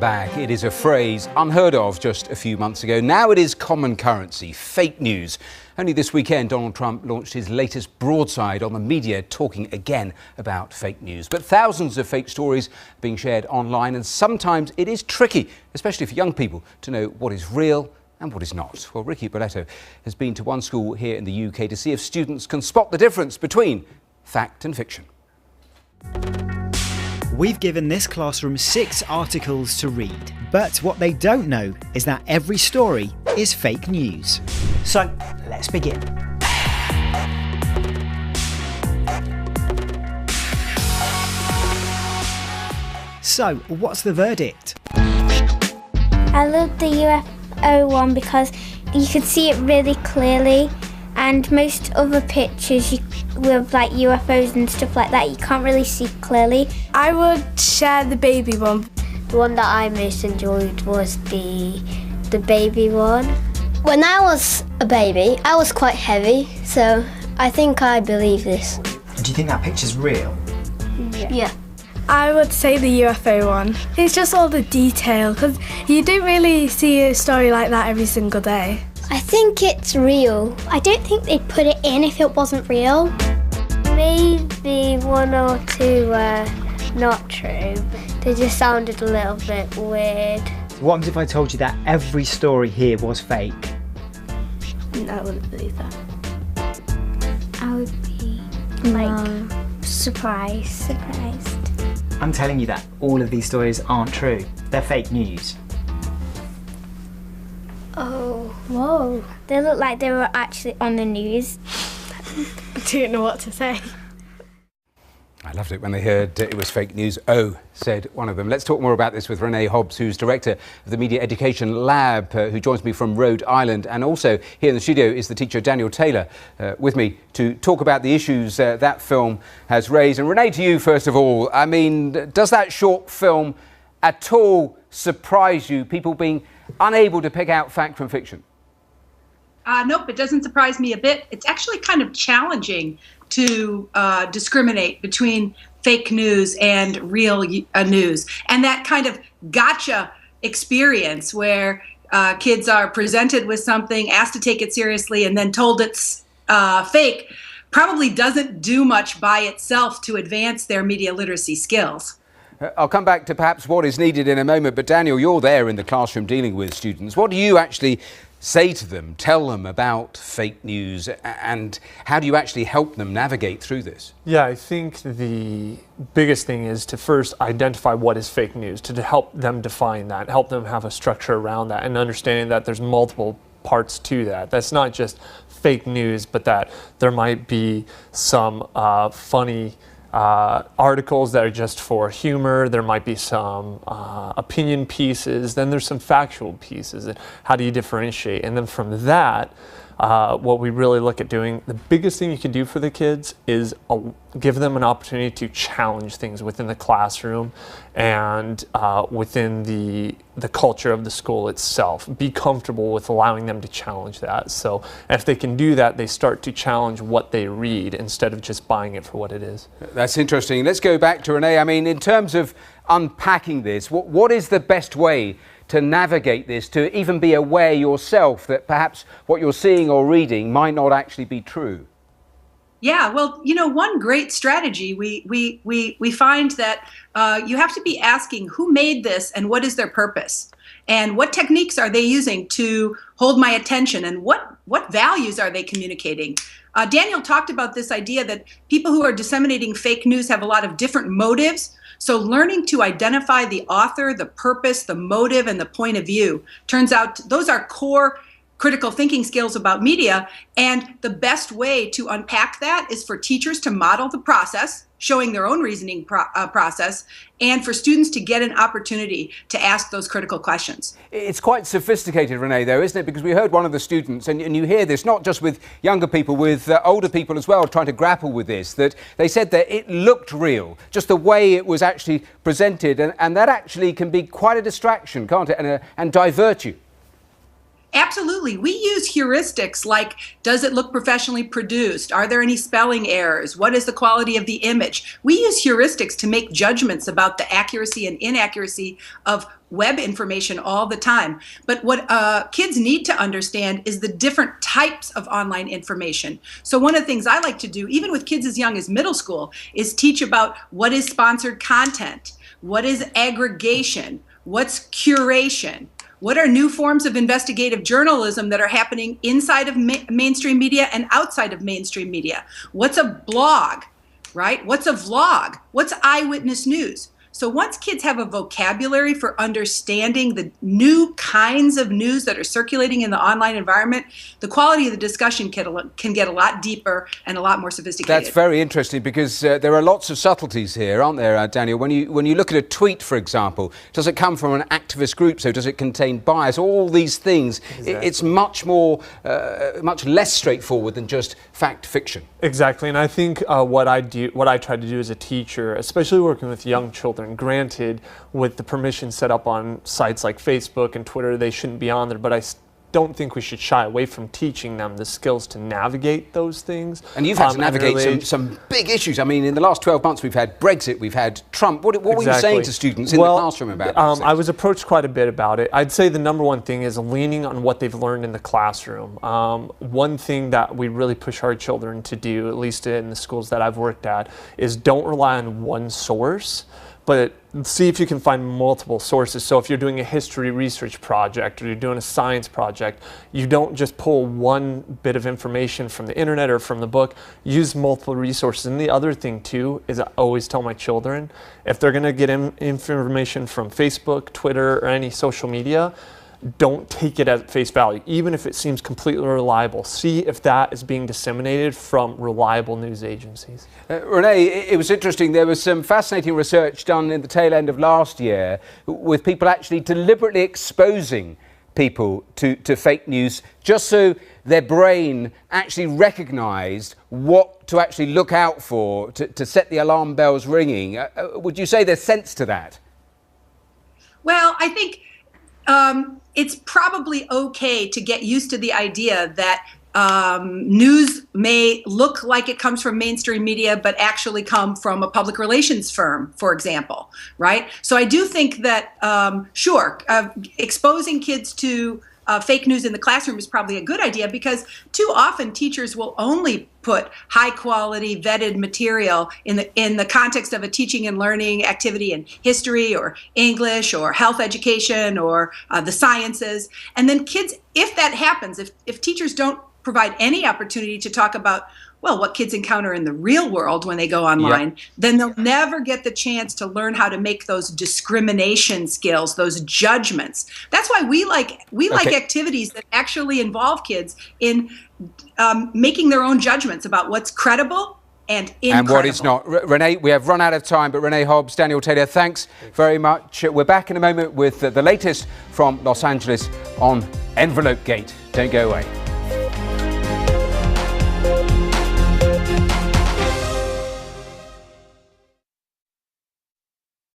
back. It is a phrase unheard of just a few months ago. Now it is common currency, fake news. Only this weekend, Donald Trump launched his latest broadside on the media, talking again about fake news. But thousands of fake stories are being shared online, and sometimes it is tricky, especially for young people, to know what is real and what is not. Well, Ricky Boletto has been to one school here in the UK to see if students can spot the difference between fact and fiction. We've given this classroom 6 articles to read, but what they don't know is that every story is fake news. So, let's begin. So, what's the verdict? I love the UFO one because you can see it really clearly, and most other pictures with like UFOs and stuff like that you can't really see clearly. I would share the baby one. The one that I most enjoyed was the baby one. When I was a baby, I was quite heavy, so I think I believe this. Do you think that picture's real? Yeah. I would say the UFO one. It's just all the detail, because you don't really see a story like that every single day. I think it's real. I don't think they'd put it in if it wasn't real. Maybe 1 or 2 were not true. They just sounded a little bit weird. What if I told you that every story here was fake? I wouldn't believe that. I would be surprised. I'm telling you that all of these stories aren't true. They're fake news. Oh, whoa. They look like they were actually on the news. I don't know what to say. I loved it when they heard it was fake news. Oh, said one of them. Let's talk more about this with Renee Hobbs, who's director of the Media Education Lab, who joins me from Rhode Island. And also here in the studio is the teacher Daniel Taylor with me to talk about the issues that film has raised. And Renee, to you first of all, I mean, does that short film at all surprise you, people being unable to pick out fact from fiction? Nope, it doesn't surprise me a bit. It's actually kind of challenging to discriminate between fake news and real news. And that kind of gotcha experience where kids are presented with something, asked to take it seriously, and then told it's fake probably doesn't do much by itself to advance their media literacy skills. I'll come back to perhaps what is needed in a moment, but Daniel, you're there in the classroom dealing with students. What do you actually say to them, tell them about fake news, and how do you actually help them navigate through this? Yeah, I think the biggest thing is to first identify what is fake news, to help them define that, help them have a structure around that, and understanding that there's multiple parts to that. That's not just fake news, but that there might be some funny articles that are just for humor. There might be some opinion pieces. Then there's some factual pieces. And how do you differentiate? And then from that, what we really look at doing, the biggest thing you can do for the kids is give them an opportunity to challenge things within the classroom and within the culture of the school itself. Be comfortable with allowing them to challenge that. So if they can do that, they start to challenge what they read instead of just buying it for what it is. That's interesting. Let's go back to Renee. I mean, in terms of unpacking this, what is the best way to navigate this, to even be aware yourself that perhaps what you're seeing or reading might not actually be true? Yeah, well, you know, one great strategy, we find that you have to be asking who made this and what is their purpose, and what techniques are they using to hold my attention, and what values are they communicating. Daniel talked about this idea that people who are disseminating fake news have a lot of different motives. So learning to identify the author, the purpose, the motive, and the point of view, turns out those are core critical thinking skills about media. And the best way to unpack that is for teachers to model the process, showing their own reasoning process, and for students to get an opportunity to ask those critical questions. It's quite sophisticated, Renee, though, isn't it? Because we heard one of the students, and you hear this not just with younger people, with older people as well, trying to grapple with this, that they said that it looked real, just the way it was actually presented, and that actually can be quite a distraction, can't it, and divert you. Absolutely. We use heuristics like, does it look professionally produced? Are there any spelling errors? What is the quality of the image? We use heuristics to make judgments about the accuracy and inaccuracy of web information all the time. But what kids need to understand is the different types of online information. So one of the things I like to do, even with kids as young as middle school, is teach about what is sponsored content, what is aggregation, what's curation, what are new forms of investigative journalism that are happening inside of mainstream media and outside of mainstream media? What's a blog, right? What's a vlog? What's eyewitness news? So once kids have a vocabulary for understanding the new kinds of news that are circulating in the online environment, the quality of the discussion can get a lot deeper and a lot more sophisticated. That's very interesting, because there are lots of subtleties here, aren't there, Daniel? When you look at a tweet, for example, does it come from an activist group? So does it contain bias? All these things. Exactly. It's much more, much less straightforward than just fact fiction. Exactly, and I think what I try to do as a teacher, especially working with young children. Granted, with the permission set up on sites like Facebook and Twitter, they shouldn't be on there, but I don't think we should shy away from teaching them the skills to navigate those things. And you've had to navigate some big issues. I mean, in the last 12 months, we've had Brexit, we've had Trump. What were you saying to students in the classroom about this? I was approached quite a bit about it. I'd say the number one thing is leaning on what they've learned in the classroom. One thing that we really push our children to do, at least in the schools that I've worked at, is don't rely on one source, but see if you can find multiple sources. So if you're doing a history research project or you're doing a science project, you don't just pull one bit of information from the internet or from the book. Use multiple resources. And the other thing too is I always tell my children, if they're going to get information from Facebook, Twitter, or any social media, don't take it at face value, even if it seems completely reliable. See if that is being disseminated from reliable news agencies. Renee, it was interesting. There was some fascinating research done in the tail end of last year with people actually deliberately exposing people to fake news just so their brain actually recognised what to actually look out for to set the alarm bells ringing. Would you say there's sense to that? Well, I think it's probably okay to get used to the idea that news may look like it comes from mainstream media, but actually come from a public relations firm, for example, right? So I do think that, exposing kids to fake news in the classroom is probably a good idea, because too often teachers will only put high quality vetted material in the context of a teaching and learning activity in history or English or health education or the sciences. And then kids, if that happens, if teachers don't provide any opportunity to talk about, well, what kids encounter in the real world when they go online, then they'll never get the chance to learn how to make those discrimination skills, those judgments. That's why we like activities that actually involve kids in making their own judgments about what's credible and incredible. And what is not. Renee, we have run out of time, but Renee Hobbs, Daniel Taylor, thanks very much. We're back in a moment with the latest from Los Angeles on Envelope Gate. Don't go away.